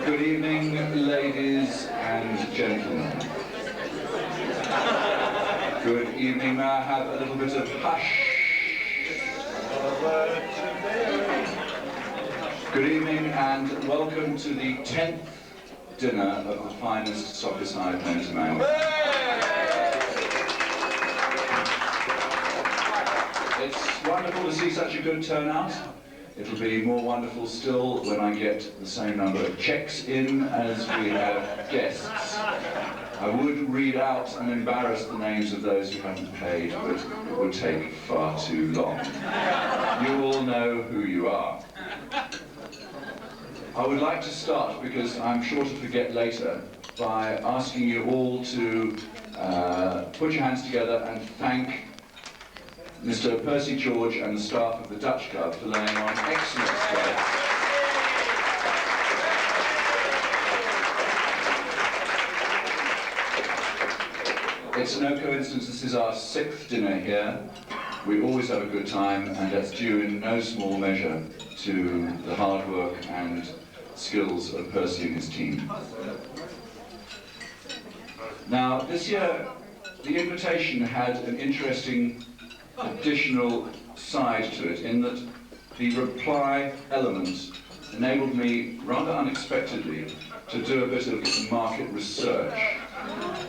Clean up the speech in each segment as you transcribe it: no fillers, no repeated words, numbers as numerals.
Good evening, ladies and gentlemen. Good evening. May I have a little bit of hush? Good evening and welcome to the 10th dinner of the finest soccer side known to man. It's wonderful to see such a good turnout. It'll be more wonderful still when I get the same number of checks in as we have guests. I would read out and embarrass the names of those who haven't paid, but it would take far too long. You all know who you are. I would like to start, because I'm sure to forget later, by asking you all to put your hands together and thank Mr. Percy George and the staff of the Dutch Club for laying on excellent spreads. It's no coincidence this is our 6th dinner here. We always have a good time, and that's due in no small measure to the hard work and skills of Percy and his team. Now, this year, the invitation had an interesting additional side to it, in that the reply element enabled me, rather unexpectedly, to do a bit of market research.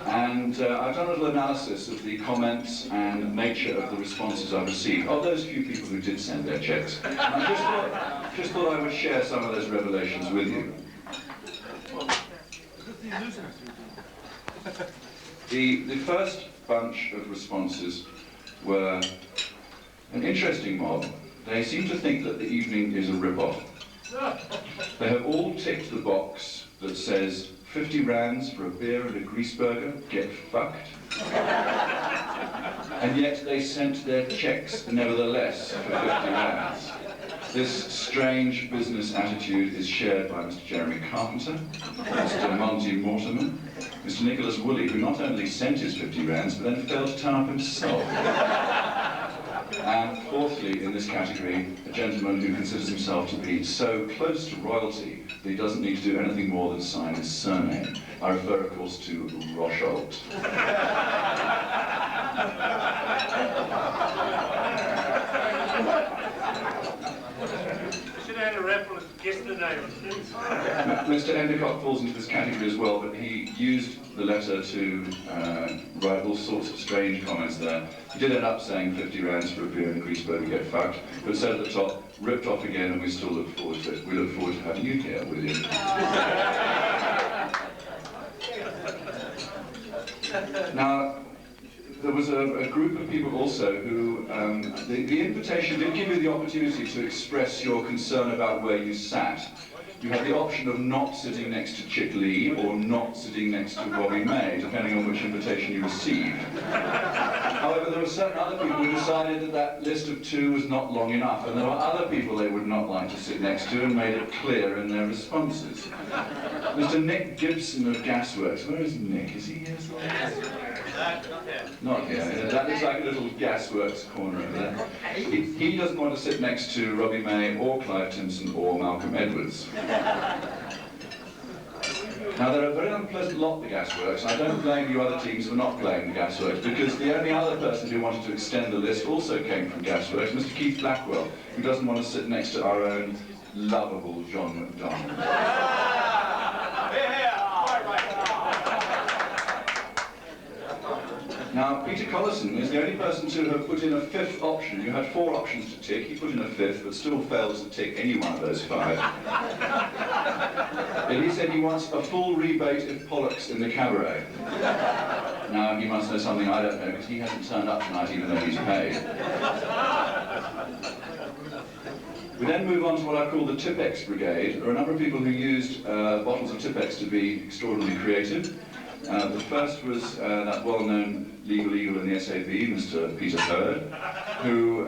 And I've done a little analysis of the comments and nature of the responses I've received, of those few people who did send their checks. And I just thought I would share some of those revelations with you. The first bunch of responses were an interesting mob. They seem to think that the evening is a rip-off. They have all ticked the box that says 50 rands for a beer and a grease burger, get fucked. And yet they sent their checks nevertheless for 50 rands. This strange business attitude is shared by Mr. Jeremy Carpenter, Mr. Monty Mortimer, Mr. Nicholas Woolley, who not only sent his 50 rands, but then failed to turn up himself. And fourthly, in this category, a gentleman who considers himself to be so close to royalty that he doesn't need to do anything more than sign his surname. I refer, of course, to Rochelt. Mr. Endicott falls into this category as well, but he used the letter to write all sorts of strange comments there. He did end up saying 50 rands for a beer and a grease burger, get fucked, but said at the top, ripped off again, and we still look forward to it. We look forward to having you here, William. Now, there was a group of people also who, the invitation did give you the opportunity to express your concern about where you sat. You had the option of not sitting next to Chick Lee or not sitting next to Robbie May, depending on which invitation you received. However, there were certain other people who decided that that list of 2 was not long enough, and there were other people they would not like to sit next to, and made it clear in their responses. Mr. Nick Gibson of Gasworks. Where is Nick? Is he here? Not here. That looks like a little Gasworks corner over there. He doesn't want to sit next to Robbie May or Clive Timpson or Malcolm Edwards. Now, they're a very unpleasant lot, the Gasworks. I don't blame you other teams for not playing the Gasworks, because the only other person who wanted to extend the list also came from Gasworks, Mr. Keith Blackwell, who doesn't want to sit next to our own lovable John McDonald. Now, Peter Collison is the only person to have put in a 5th option. You had 4 options to tick. He put in a 5th, but still fails to tick any one of those 5. And he said he wants a full rebate if Pollock's in the cabaret. Now, he must know something I don't know, because he hasn't turned up tonight, even though he's paid. We then move on to what I call the Tipex Brigade. There are a number of people who used bottles of Tipex to be extraordinarily creative. The first was that well-known legal eagle in the SAB, Mr. Peter Hurd, who,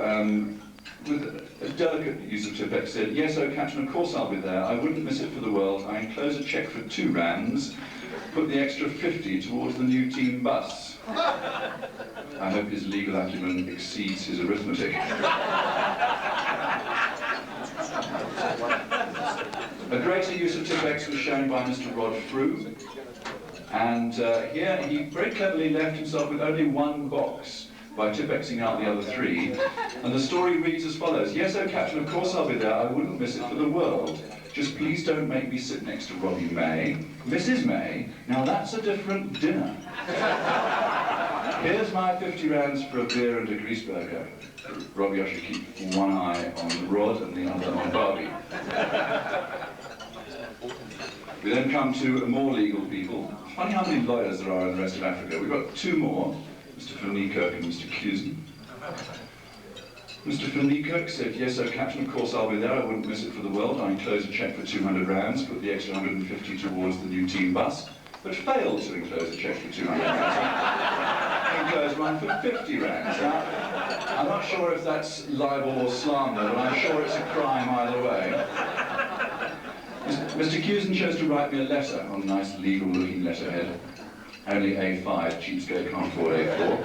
with a delicate use of Tipex, said, "Yes, oh Captain, of course I'll be there. I wouldn't miss it for the world. I enclose a cheque for 2 rands, put the extra 50 towards the new team bus." I hope his legal acumen exceeds his arithmetic. A greater use of Tipex was shown by Mr. Rod Frew, and here he very cleverly left himself with only one box by Tipexing out the other three, and the story reads as follows. Yes, oh Captain, of course I'll be there, I wouldn't miss it for the world. Just please don't make me sit next to Robbie May. Mrs. May, now that's a different dinner. Here's my 50 rands for a beer and a grease burger. Robbie, I should keep one eye on Rod and the other on Barbie. We then come to more legal people. Funny how many lawyers there are in the rest of Africa. We've got two more, Mr. Van Niekerk and Mr. Cusen. Mr. Van Niekerk said, yes, oh Captain, of course I'll be there, I wouldn't miss it for the world. I enclose a cheque for 200 rands, put the extra 150 towards the new team bus, but failed to enclose a cheque for 200 rands. Enclosed one for 50 rands. Now, I'm not sure if that's libel or slander, but I'm sure it's a crime either way. Mr. Cusen chose to write me a letter on a nice legal-looking letterhead. Only A5, cheapskate can't afford A4.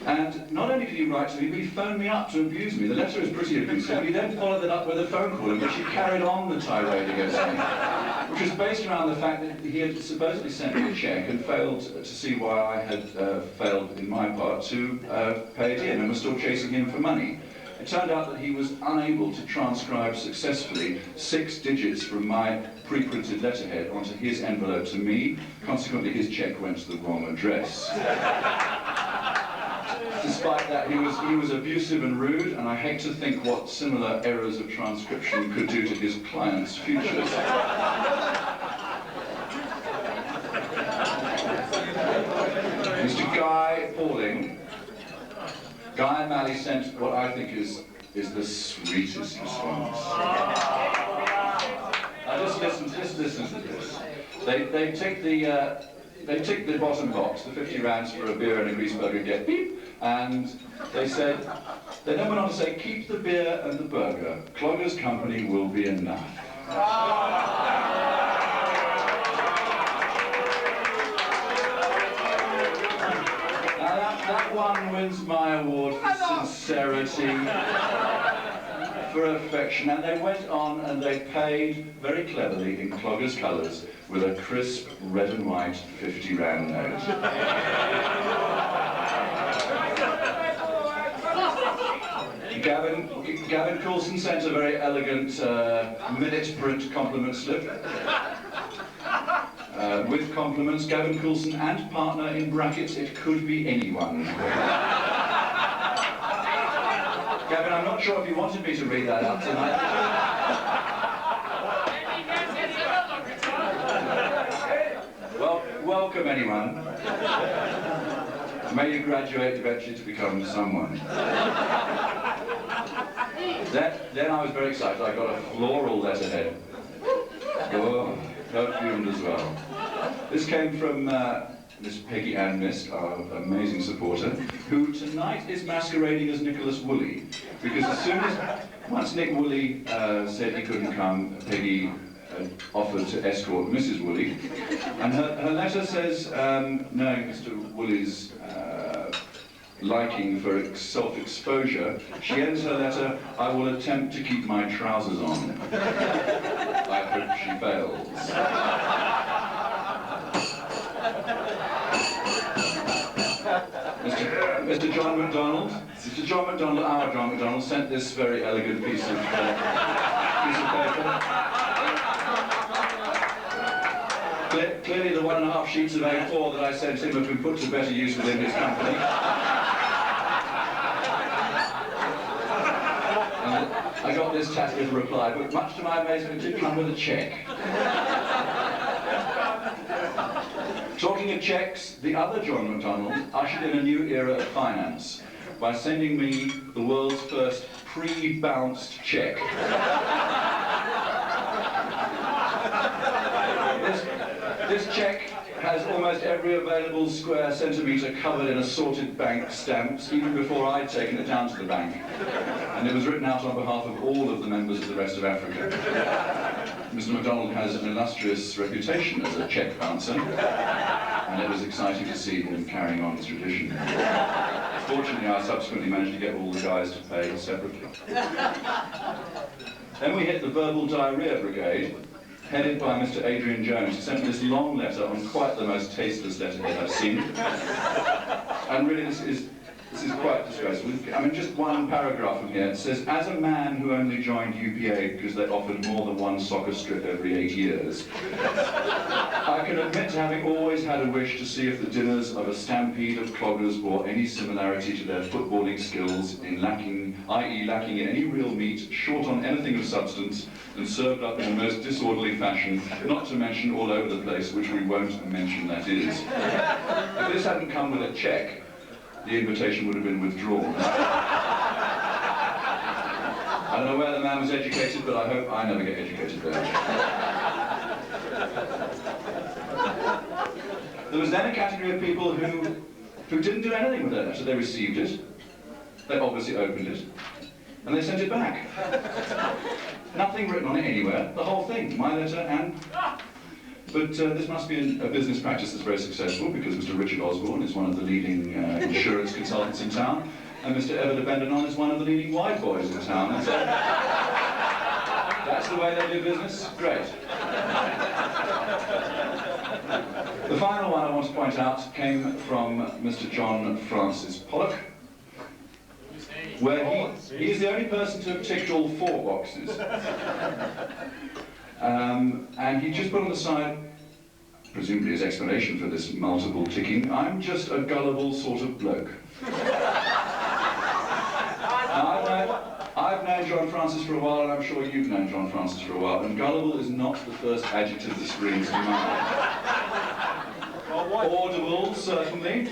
And not only did he write to me, but he phoned me up to abuse me. The letter is pretty abusive. He then followed it up with a phone call in which he carried on the tirade against me, which was based around the fact that he had supposedly sent me a cheque and failed to see why I had failed in my part to pay it in and was still chasing him for money. It turned out that he was unable to transcribe successfully 6 digits from my pre-printed letterhead onto his envelope to me. Consequently, his cheque went to the wrong address. Despite that, he was abusive and rude, and I hate to think what similar errors of transcription could do to his clients' futures. Mr. Guy Pauling. Guy and Mally sent what I think is the sweetest response. Now just listen to this. They tick the bottom box, the 50 rands for a beer and a grease burger, get beep, and they then went on to say, keep the beer and the burger. Cloggers company will be enough. That one wins my award for sincerity, for affection, and they went on and they paid very cleverly in Cloggers colours with a crisp red and white 50 rand note. Gavin Coulson sent a very elegant minute print compliment slip. With compliments, Gavin Coulson and partner in brackets, it could be anyone. Gavin, I'm not sure if you wanted me to read that out tonight. Well, welcome anyone. May you graduate eventually to become someone. Then I was very excited. I got a floral letterhead. Oh, perfumed as well. This came from Miss Peggy Ann Mist, our amazing supporter, who tonight is masquerading as Nicholas Woolley, because once Nick Woolley said he couldn't come, Peggy offered to escort Mrs. Woolley, and her letter says, knowing Mr. Woolley's liking for self-exposure, she ends her letter, I will attempt to keep my trousers on. I hope she fails. Mr. John MacDonald, our John MacDonald, sent this very elegant piece of paper. Clearly the 1.5 sheets of A4 that I sent him have been put to better use within his company. I got this tacit reply, but much to my amazement, it did come with a cheque. Talking of cheques, the other John MacDonald ushered in a new era of finance by sending me the world's first pre-bounced cheque. This cheque has almost every available square centimetre covered in assorted bank stamps, even before I'd taken it down to the bank. And it was written out on behalf of all of the members of the rest of Africa. Mr. MacDonald has an illustrious reputation as a cheque bouncer, and it was exciting to see him carrying on his tradition. Fortunately, I subsequently managed to get all the guys to pay separately. Then we hit the verbal diarrhea brigade, headed by Mr. Adrian Jones, who sent me this long letter on quite the most tasteless letterhead I've seen. And really, this is quite disgraceful. I mean, just one paragraph from here. It says, as a man who only joined UPA because they offered more than one soccer strip every 8 years, I can admit to having always had a wish to see if the dinners of a stampede of cloggers bore any similarity to their footballing skills in lacking, i.e. lacking in any real meat, short on anything of substance, and served up in the most disorderly fashion, not to mention all over the place, which we won't mention, that is. If this hadn't come with a cheque, the invitation would have been withdrawn. I don't know where the man was educated, but I hope I never get educated there. There was then a category of people who didn't do anything with their letter. They received it, they obviously opened it, and they sent it back. Nothing written on it anywhere, the whole thing, my letter and... But this must be a business practice that's very successful, because Mr. Richard Osborne is one of the leading insurance consultants in town, and Mr. Ever de Bendenon is one of the leading white boys in town. And so that's the way they do business? Great. The final one I want to point out came from Mr. John Francis Pollock, where he is the only person to have ticked all 4 boxes. And he just put on the side, presumably his explanation for this multiple ticking, I'm just a gullible sort of bloke. Now, I've known John Francis for a while, and I'm sure you've known John Francis for a while, and gullible is not the first adjective that springs to mind. Audible, certainly.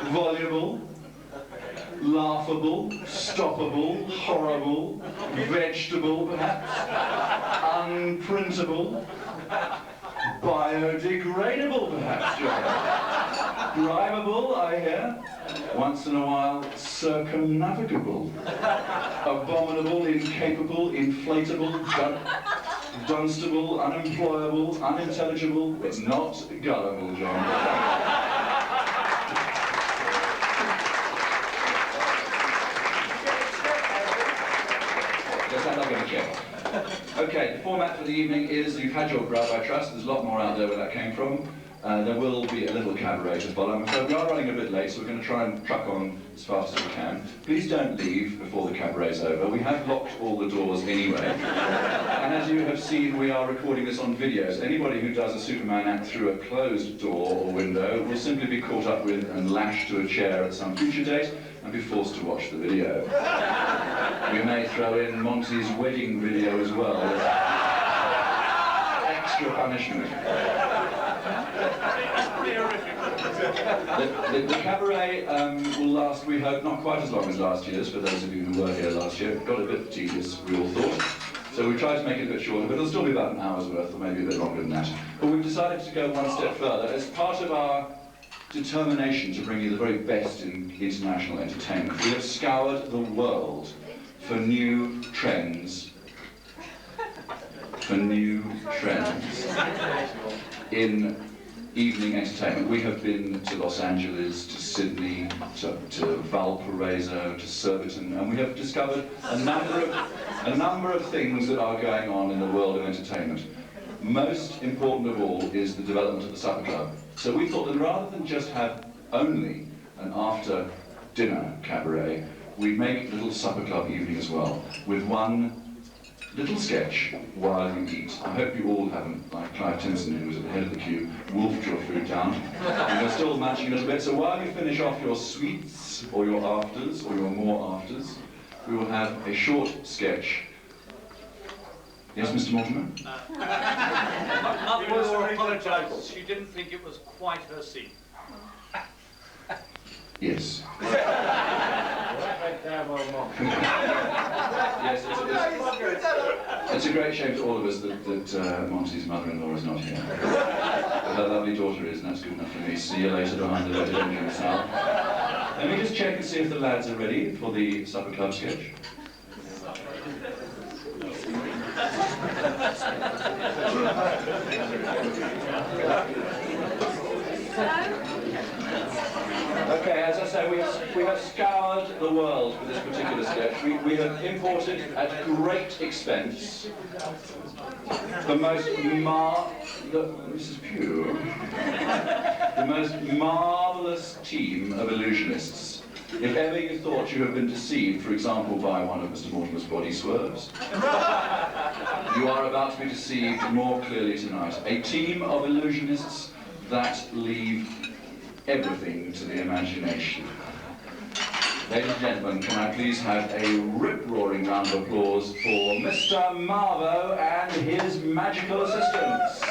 Voluble. Laughable, stoppable, horrible, vegetable perhaps, unprintable, biodegradable perhaps, John. Drivable, I hear, once in a while, circumnavigable, abominable, incapable, inflatable, dunstable, unemployable, unintelligible, but not gullible, John. Okay, the format for the evening is, you've had your grub, I trust. There's a lot more out there where that came from. There will be a little cabaret to follow. So we are running a bit late, so we're going to try and truck on as fast as we can. Please don't leave before the cabaret's over. We have locked all the doors anyway. And as you have seen, we are recording this on video. So anybody who does a Superman act through a closed door or window will simply be caught up with and lashed to a chair at some future date and be forced to watch the video. We may throw in Monty's wedding video as well. Extra punishment. The cabaret will last, we hope, not quite as long as last year's, for those of you who were here last year. It got a bit tedious, we all thought. So we tried to make it a bit shorter, but it'll still be about an hour's worth, or maybe a bit longer than that. But we've decided to go one step further. As part of our determination to bring you the very best in international entertainment, we have scoured the world for new trends. In evening entertainment. We have been to Los Angeles, to Sydney, to Valparaiso, to Surbiton, and we have discovered a number of things that are going on in the world of entertainment. Most important of all is the development of the supper club. So we thought that rather than just have only an after-dinner cabaret, we'd make a little supper club evening as well, with one little sketch while you eat. I hope you all haven't, like Clive Tinson, who was at the head of the queue, wolfed your food down. And you're still munching a little bit, so while you finish off your sweets, or your afters, or your more afters, we will have a short sketch. Yes, Mr. Mortimer? Mother will apologise. She didn't think it was quite her scene. Yes. Yes, it's a great shame to all of us that Monty's mother-in-law is not here. But her lovely daughter is, and that's good enough for me. See you later behind the loaded engines now. Let me just check and see if the lads are ready for the supper club sketch. Okay, as I say, we have scoured the world with this particular sketch. We have imported at great expense the most Mrs. Pugh, the most marvellous team of illusionists. If ever you thought you have been deceived, for example, by one of Mr. Mortimer's body swerves, you are about to be deceived more clearly tonight. A team of illusionists that leave everything to the imagination. Ladies and gentlemen, can I please have a rip-roaring round of applause for Mr. Marvo and his magical assistants.